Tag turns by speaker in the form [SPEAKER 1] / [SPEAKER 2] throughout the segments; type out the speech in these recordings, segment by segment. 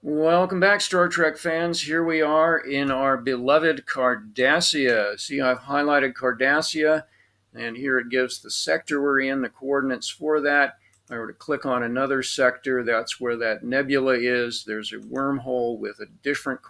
[SPEAKER 1] Welcome back, Star Trek fans. Here we are in our beloved Cardassia. See, I've highlighted Cardassia, and here it gives the sector we're in, the coordinates for that. If I were to click on another sector, that's where that nebula is. There's a wormhole with a different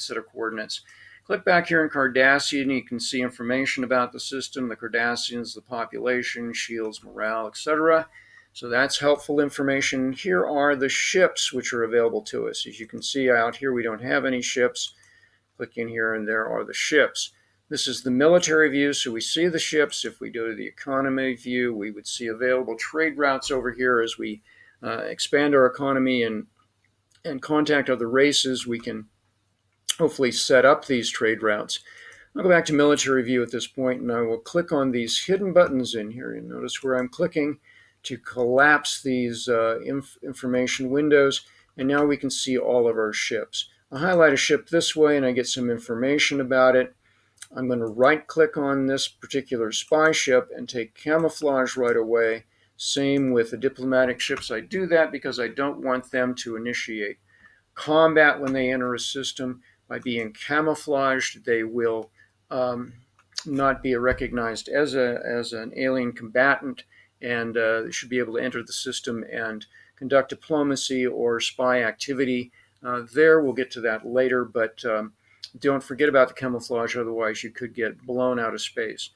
[SPEAKER 1] set of coordinates. Click back here in Cardassia, and you can see information about the system, the Cardassians, the population, shields, morale, etc. So that's helpful information. Here are the ships which are available to us. As you can see out here, we don't have any ships. Click in here and there are the ships. This is the military view, so we see the ships. If we go to the economy view, we would see available trade routes over here as we expand our economy and contact other races. We can hopefully set up these trade routes. I'll go back to military view at this point, and I will click on these hidden buttons in here. And notice where I'm clicking to collapse these information windows, and now we can see all of our ships. I'll highlight a ship this way, and I get some information about it. I'm going to right-click on this particular spy ship and take camouflage right away. Same with the diplomatic ships. I do that because I don't want them to initiate combat when they enter a system. By being camouflaged, they will not be recognized as an alien combatant, and they should be able to enter the system and conduct diplomacy or spy activity. We'll get to that later, but don't forget about the camouflage, otherwise you could get blown out of space.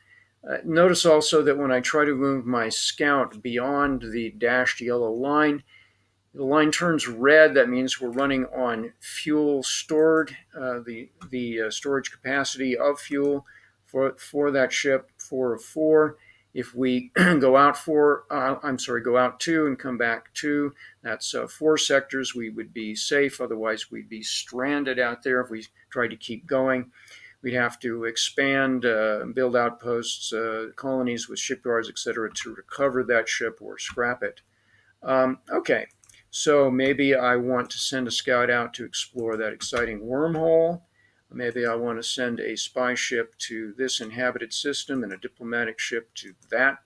[SPEAKER 1] Notice also that when I try to move my scout beyond the dashed yellow line, the line turns red. That means we're running on fuel stored, the storage capacity of fuel for that ship, 4 of 4. If we go out go out 2 and come back 2, that's 4 sectors. We would be safe. Otherwise, we'd be stranded out there if we tried to keep going. We'd have to expand, build outposts, colonies with shipyards, etc., to recover that ship or scrap it. Okay. So maybe I want to send a scout out to explore that exciting wormhole. Maybe I want to send a spy ship to this inhabited system and a diplomatic ship to that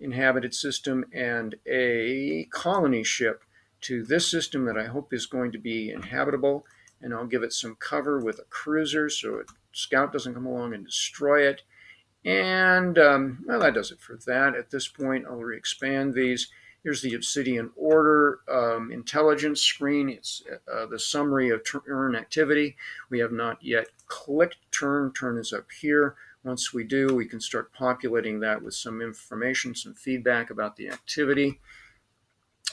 [SPEAKER 1] inhabited system and a colony ship to this system that I hope is going to be inhabitable. And I'll give it some cover with a cruiser so a scout doesn't come along and destroy it. And, well, that does it for that. At this point, I'll re-expand these. Here's the Obsidian Order intelligence screen. It's the summary of turn activity. We have not yet clicked turn. Turn is up here. Once we do, we can start populating that with some information, some feedback about the activity.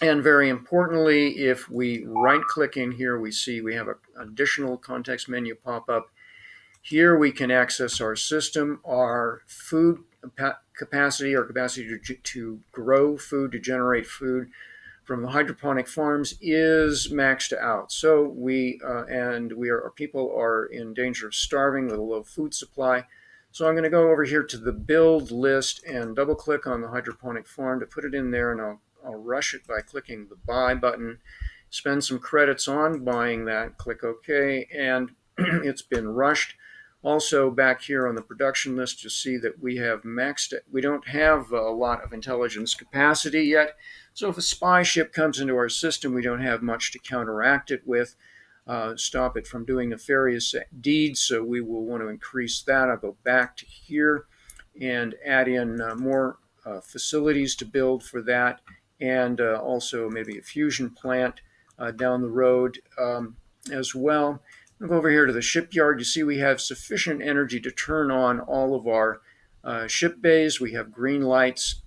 [SPEAKER 1] And very importantly, if we right-click in here, we see we have an additional context menu pop up. Here we can access our system, our food capacity, our capacity to grow food, to generate food from the hydroponic farms is maxed out. So our people are in danger of starving with a low food supply. So I'm going to go over here to the build list and double click on the hydroponic farm to put it in there, and I'll rush it by clicking the buy button, spend some credits on buying that, click OK, and it's been rushed. Also back here on the production list, you see that we have maxed it. We don't have a lot of intelligence capacity yet. So if a spy ship comes into our system, we don't have much to counteract it with, stop it from doing nefarious deeds. So we will want to increase that. I'll go back to here and add in more facilities to build for that, and also maybe a fusion plant down the road as well. I'll go over here to the shipyard. You see we have sufficient energy to turn on all of our ship bays. We have green lights.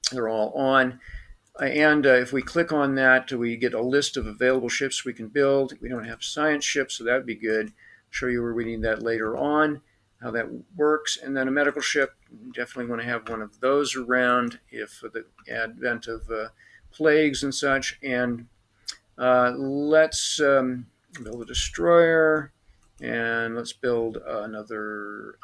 [SPEAKER 1] They're all on. And if we click on that, we get a list of available ships we can build. We don't have science ships, so that would be good. I'll show you where we need that later on, how that works. And then a medical ship, definitely want to have one of those around if the advent of plagues and such. And let's build a destroyer, and let's build another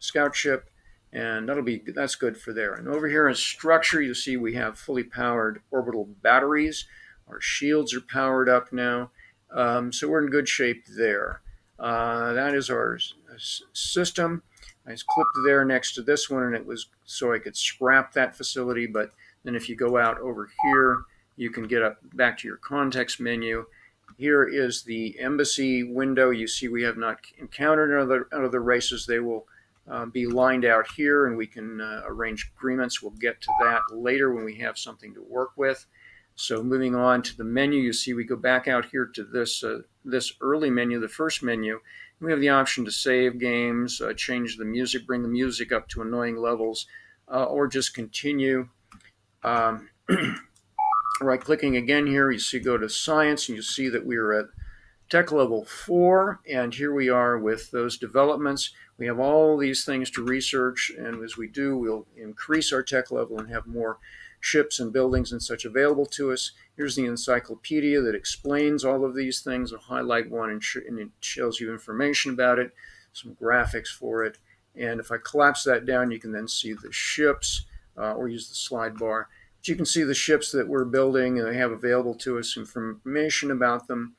[SPEAKER 1] scout ship, and that's good for there. And over here in structure, you'll see we have fully powered orbital batteries. Our shields are powered up now, so we're in good shape there. That is our system. I clicked there next to this one, and it was so I could scrap that facility. But then if you go out over here, you can get up back to your context menu, Here is the embassy window. You see we have not encountered other races. They will be lined out here, and we can arrange agreements. We'll get to that later when we have something to work with. So moving on to the menu, you see we go back out here to this early menu, the first menu. We have the option to save games, change the music, bring the music up to annoying levels, or just continue. Right-clicking again here, you see go to Science, and you see that we are at Tech Level 4, and here we are with those developments. We have all these things to research, and as we do, we'll increase our tech level and have more ships and buildings and such available to us. Here's the encyclopedia that explains all of these things. I'll highlight one, and it shows you information about it, some graphics for it. And if I collapse that down, you can then see the ships, or use the slide bar. But you can see the ships that we're building, and they have available to us information about them.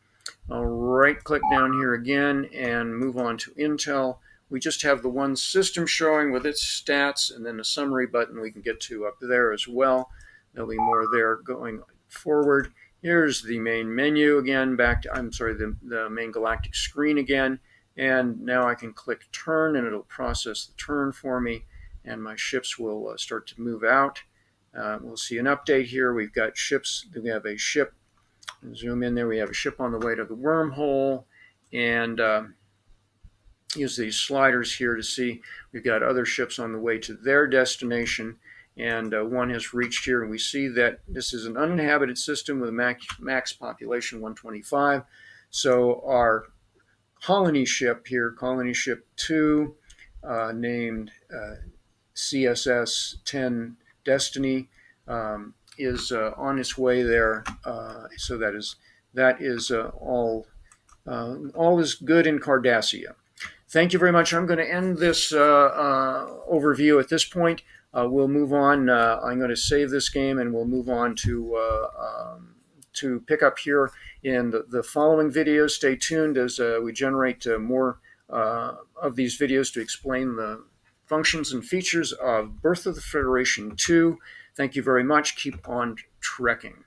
[SPEAKER 1] I'll right-click down here again and move on to Intel. We just have the one system showing with its stats, and then a summary button we can get to up there as well. There'll be more there going forward. Here's the main menu again, the main galactic screen again. And now I can click turn, and it'll process the turn for me, and my ships will start to move out. We'll see an update here. We've got ships. We have a ship. Zoom in there. We have a ship on the way to the wormhole, and use these sliders here to see we've got other ships on the way to their destination, and one has reached here, and we see that this is an uninhabited system with a max population 125. So our colony ship here, colony ship 2, named CSS-10 Destiny, is on its way there. So that is all is good in Cardassia. Thank you very much. I'm going to end this overview at this point. We'll move on. I'm going to save this game, and we'll move on to pick up here in the following videos. Stay tuned as we generate more of these videos to explain the functions and features of Birth of the Federation 2. Thank you very much. Keep on trekking.